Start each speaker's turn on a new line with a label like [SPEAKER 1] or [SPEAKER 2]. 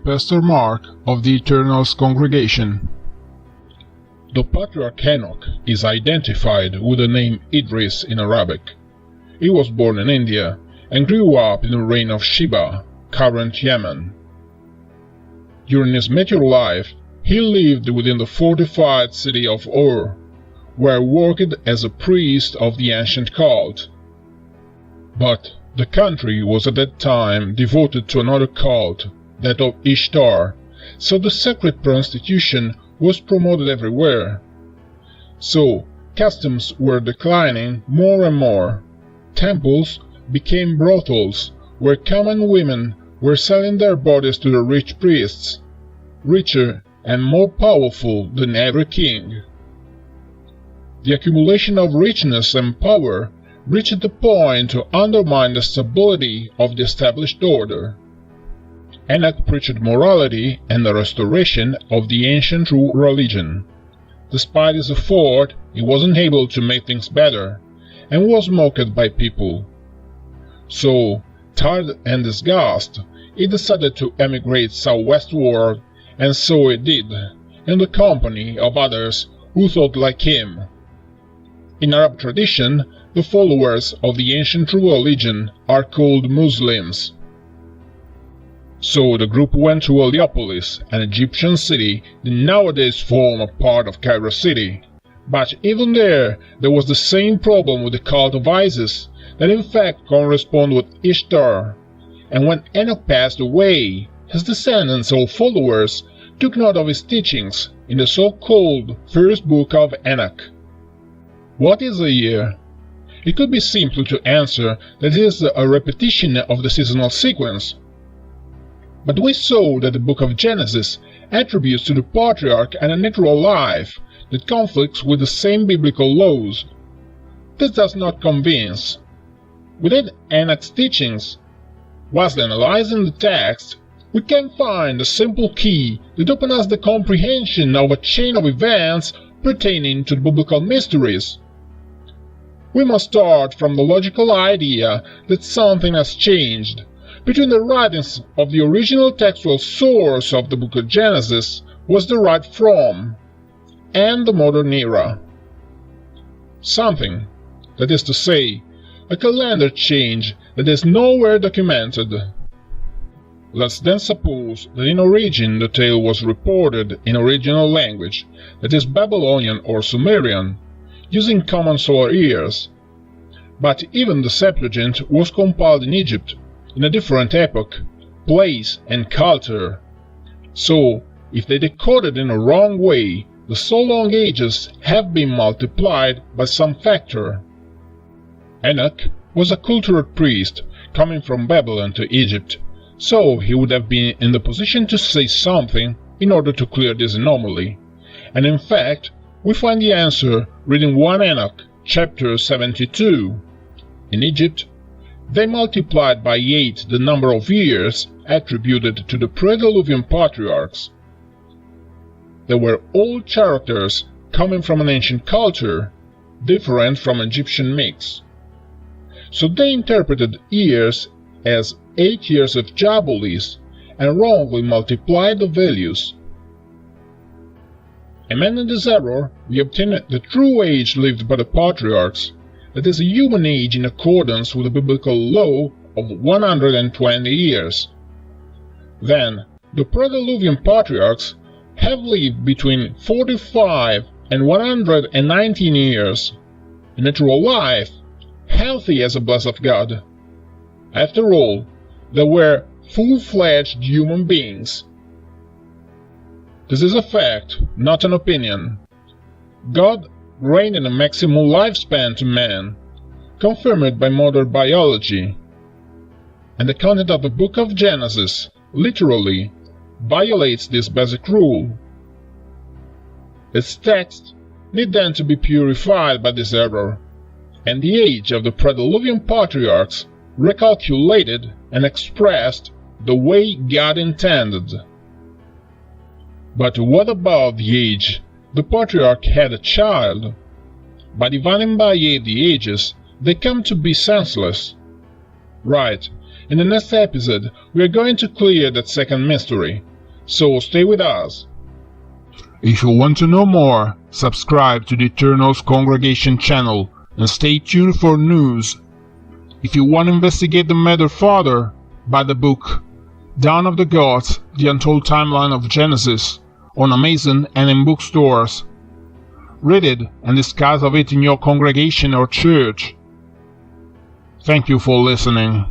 [SPEAKER 1] pastor Mark of the Eternal's congregation.
[SPEAKER 2] The patriarch Enoch is identified with the name Idris in Arabic. He was born in India and grew up in the reign of Sheba, current Yemen. During his mature life, he lived within the fortified city of Ur, where he worked as a priest of the ancient cult. But the country was at that time devoted to another cult, that of Ishtar, so the sacred prostitution was promoted everywhere. So customs were declining more and more. Temples became brothels, where common women were selling their bodies to the rich priests, richer and more powerful than every king. The accumulation of richness and power reached the point to undermine the stability of the established order. Enoch preached morality and the restoration of the ancient true religion. Despite his effort, he wasn't able to make things better, and was mocked by people. So, tired and disgusted, he decided to emigrate southwestward, and so he did, in the company of others who thought like him. In Arab tradition, the followers of the ancient true religion are called Muslims. So the group went to Heliopolis, an Egyptian city that nowadays forms a part of Cairo city. But even there was the same problem with the cult of Isis, that in fact corresponded with Ishtar. And when Enoch passed away, his descendants or followers took note of his teachings in the so-called first book of Enoch. What is a year? It could be simple to answer that it is a repetition of the seasonal sequence. But we saw that the book of Genesis attributes to the patriarch a natural life that conflicts with the same biblical laws. This does not convince. Within Enoch's teachings, whilst analyzing the text, we can find a simple key that opens us the comprehension of a chain of events pertaining to the biblical mysteries. We must start from the logical idea that something has changed between the writings of the original textual source of the book of Genesis was derived from, and the modern era. Something, that is to say, a calendar change that is nowhere documented. Let's then suppose that in origin the tale was reported in original language, that is Babylonian or Sumerian, using common solar years. But even the Septuagint was compiled in Egypt, in a different epoch, place, and culture. So, if they decoded in a wrong way, the so long ages have been multiplied by some factor. Enoch was a cultured priest coming from Babylon to Egypt, so he would have been in the position to say something in order to clear this anomaly. And in fact, we find the answer reading 1 Enoch, chapter 72. In Egypt, they multiplied by 8 the number of years attributed to the pre-Diluvian patriarchs. They were all characters coming from an ancient culture, different from Egyptian mix. So they interpreted years as 8 years of Jubilees and wrongly multiplied the values. Amending this error, we obtain the true age lived by the patriarchs, that is a human age in accordance with the biblical law of 120 years. Then, the pre-Diluvian patriarchs have lived between 45 and 119 years, a natural life, healthy as a blessed of God. After all, they were full-fledged human beings. This is a fact, not an opinion. God granted a maximum lifespan to man, confirmed by modern biology. And the content of the book of Genesis, literally, violates this basic rule. Its text need then to be purified by this error, and the age of the pre-Diluvian patriarchs recalculated and expressed the way God intended. But what about the age the patriarch had a child? By dividing by 8 the ages, they come to be senseless. Right, in the next episode we are going to clear that second mystery, So stay with us.
[SPEAKER 1] If you want to know more, subscribe to the Eternal's Congregation channel and stay tuned for news. If you want to investigate the matter further, buy the book Dawn of the Gods, The Untold Timeline of Genesis on Amazon and in bookstores. Read it and discuss of it in your congregation or church. Thank you for listening.